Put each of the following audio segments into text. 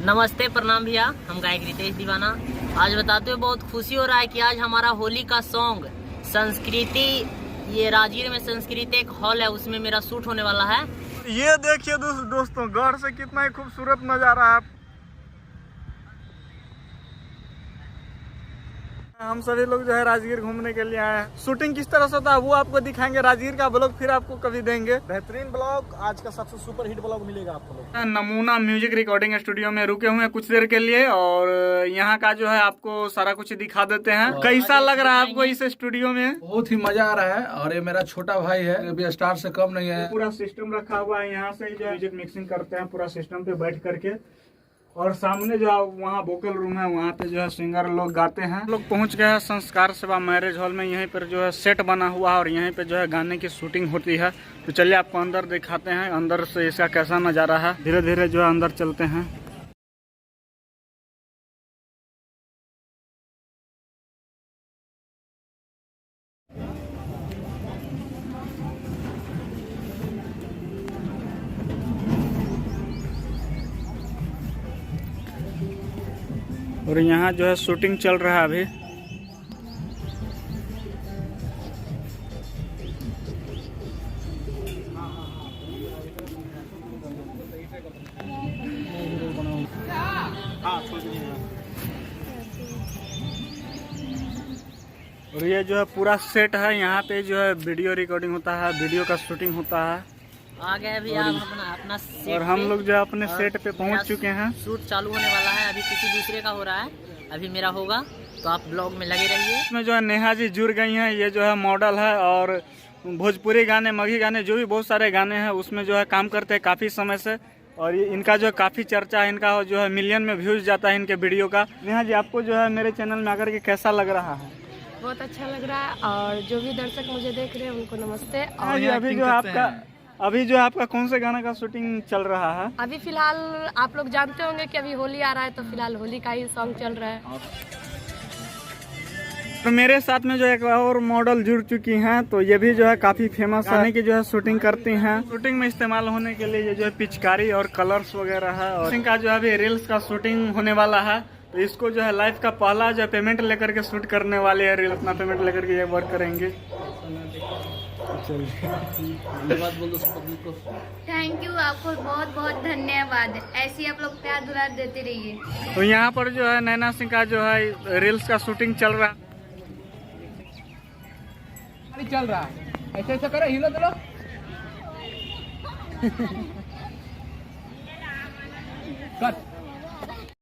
नमस्ते, प्रणाम भैया। हम गायक रितेश दीवाना आज बताते हुए बहुत खुशी हो रहा है कि आज हमारा होली का सॉन्ग संस्कृति, ये राजगीर में संस्कृति एक हॉल है, उसमें मेरा शूट होने वाला है। ये देखिए दोस्तों गढ़ से कितना ही खूबसूरत नजारा है। हम सभी लोग जो है राजगीर घूमने के लिए आए हैं। शूटिंग किस तरह से होता है वो आपको दिखाएंगे। राजगीर का ब्लॉग फिर आपको कभी देंगे। बेहतरीन ब्लॉग, आज का सबसे सुपर हिट ब्लॉग मिलेगा आपको लोग। नमूना म्यूजिक रिकॉर्डिंग स्टूडियो में रुके हुए हैं कुछ देर के लिए और यहाँ का जो है आपको सारा कुछ दिखा देते हैं। कैसा लग रहा है आपको इस स्टूडियो में? बहुत ही मजा आ रहा है और ये मेरा छोटा भाई है, अभी स्टार से कम नहीं है। पूरा सिस्टम रखा हुआ है, यहाँ से जो म्यूजिक मिक्सिंग करते हैं पूरा सिस्टम पे बैठ करके। और सामने जो है वहाँ वोकल रूम है, वहाँ पे जो है सिंगर लोग गाते हैं। लोग पहुँच गए हैं संस्कार सेवा मैरिज हॉल में। यहीं पर जो है सेट बना हुआ है और यहीं पे जो है गाने की शूटिंग होती है। तो चलिए आपको अंदर दिखाते हैं, अंदर से इसका कैसा नज़ारा है। धीरे धीरे जो है अंदर चलते हैं। और यहाँ जो है शूटिंग चल रहा है अभी। और ये जो है पूरा सेट है, यहाँ पे जो है वीडियो रिकॉर्डिंग होता है, वीडियो का शूटिंग होता है। आ गए अभी आप अपना सेट और हम लोग जो है अपने सेट पे पहुँच चुके हैं। शूट चालू होने वाला है, अभी किसी दूसरे का हो रहा है, अभी मेरा होगा। तो आप ब्लॉग में लगे रहिए। इसमें जो है नेहा जी जुड़ गई हैं। ये जो है मॉडल है और भोजपुरी गाने, मगही गाने, जो भी बहुत सारे गाने हैं उसमें जो है काम करते हैं काफ़ी समय से। और ये इनका जो है काफ़ी चर्चा है, इनका जो है मिलियन में व्यूज जाता है इनके वीडियो का। नेहा जी आपको जो है मेरे चैनल में आकर के कैसा लग रहा है? बहुत अच्छा लग रहा है और जो भी दर्शक मुझे देख रहे हैं उनको नमस्ते। और ये अभी जो है आपका कौन से गाना का शूटिंग चल रहा है? अभी फिलहाल आप लोग जानते होंगे कि अभी होली आ रहा है, तो फिलहाल होली का ही सॉन्ग चल रहा है। तो मेरे साथ में जो एक और मॉडल जुड़ चुकी हैं, तो ये भी जो है काफ़ी फेमस गाने की जो है शूटिंग करती हैं। शूटिंग में इस्तेमाल होने के लिए ये जो है पिचकारी और कलर्स वगैरह है। और इनका जो है अभी रील्स का शूटिंग होने वाला है। तो इसको जो है लाइफ का पहला जो है पेमेंट लेकर के शूट करने वाले हैं। रील अपना पेमेंट लेकर के ये वर्क करेंगे। थैंक यू, आपको बहुत बहुत धन्यवाद। ऐसे ही आप लोग प्यार दुलार देते रहिए। तो यहाँ पर जो है नैना सिंह का जो है रील्स का शूटिंग चल रहा है। ऐसे ऐसे करो, हिलो दो।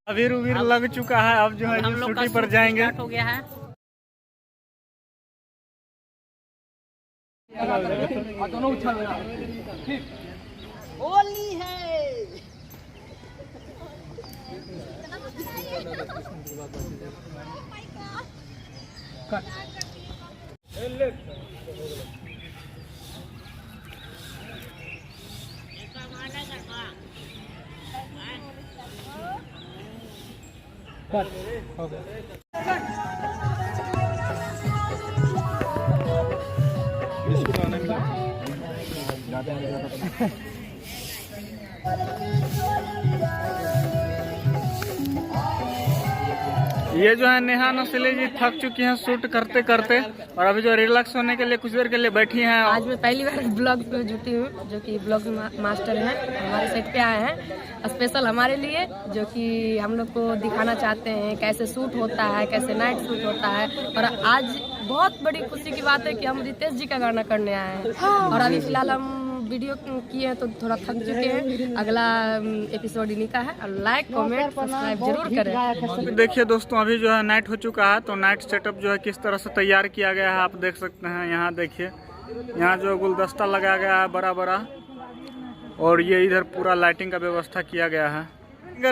अबीर उबीर लग चुका है, अब जो है हम लोग का शूटिंग पर शूट जाएंगे। स्टार्ट हो गया है। दोनों उछल होली है। ये जो है नेहा नसीली जी थक चुकी हैं शूट करते करते, और अभी जो रिलैक्स होने के लिए कुछ देर के लिए बैठी हैं। आज मैं पहली बार ब्लॉग में जुटी हूँ, जो कि ब्लॉग मास्टर हैं, हमारे सेट पे आए हैं स्पेशल हमारे लिए, जो कि हम लोग को दिखाना चाहते हैं कैसे शूट होता है, कैसे नाइट शूट होता है। और आज बहुत बड़ी खुशी की बात है कि हम रितेश जी का गाना करने आए हैं, और अभी फिलहाल हम वीडियो किए हैं तो थोड़ा थक चुके हैं। अगला एपिसोड इन्हीं का है, और लाइक कमेंट सब्सक्राइब जरूर करें। देखिए दोस्तों, अभी जो है नाइट हो चुका है, तो नाइट सेटअप जो है किस तरह से तैयार किया गया है आप देख सकते हैं। यहाँ देखिए, यहाँ जो गुलदस्ता लगाया गया है बड़ा बड़ा, और ये इधर पूरा लाइटिंग का व्यवस्था किया गया है।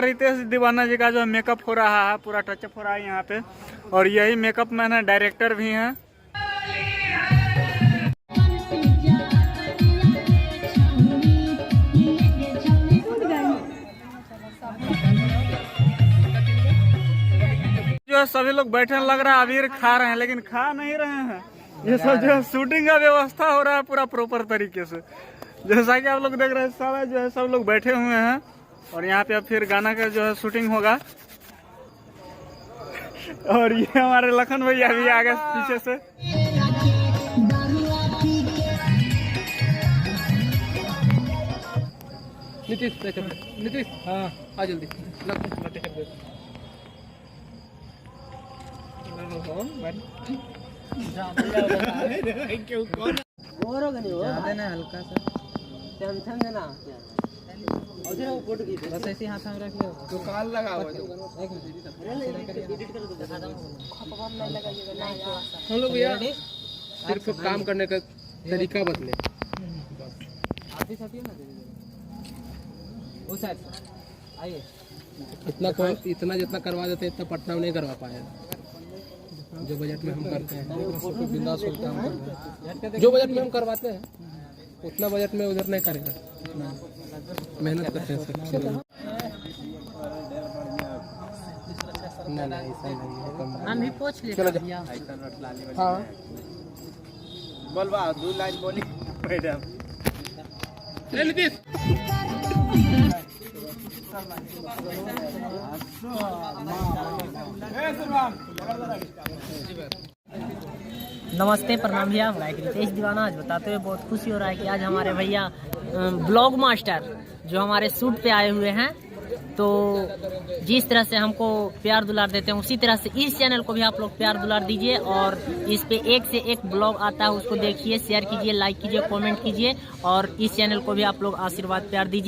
रितेश दीवाना जी का जो मेकअप हो रहा है, पूरा टचअप हो रहा है यहाँ पे, और यही मेकअप मैन है, डायरेक्टर भी हैं। जो सभी लोग बैठे लग रहा है अबीर खा रहे हैं, लेकिन खा नहीं रहे हैं। ये सब जो है शूटिंग का व्यवस्था हो रहा है पूरा प्रॉपर तरीके से, जैसा कि आप लोग देख रहे हैं। सारा जो है सब लोग बैठे हुए हैं, और यहाँ पे अब फिर गाना का जो है शूटिंग होगा। और ये हमारे लखन भैया भी आगे पीछे से। नीतीश हाँ आ जल्दी। हल्का सा टेंशन देना, बस ऐसे हाथ में रख लो। तो काल लगा हुआ हम लोग भैया सिर्फ काम करने का तरीका बदले। आइए, इतना जितना करवा देते इतना पटना में नहीं करवा पाए। जो बजट में हम करते हैं बिंदास होता है, जो बजट में हम करवाते हैं उतना बजट में उधर नहीं करेगा, मेहनत करते हैं सर। नहीं ऐसा नहीं हम भी पूछ ले। चलो हाँ बोलवा 2 लाइन बोली मैडम। नीतीश नमस्ते, प्रणाम भैया, मैं रितेश दीवाना। आज बताते हुए बहुत खुशी हो रहा है कि आज हमारे भैया ब्लॉग मास्टर जो हमारे शूट पे आए हुए हैं, तो जिस तरह से हमको प्यार दुलार देते हैं उसी तरह से इस चैनल को भी आप लोग प्यार दुलार दीजिए, और इस पे एक से एक ब्लॉग आता है, उसको देखिए, शेयर कीजिए, लाइक कीजिए, कमेंट कीजिए, और इस चैनल को भी आप लोग आशीर्वाद प्यार दीजिए।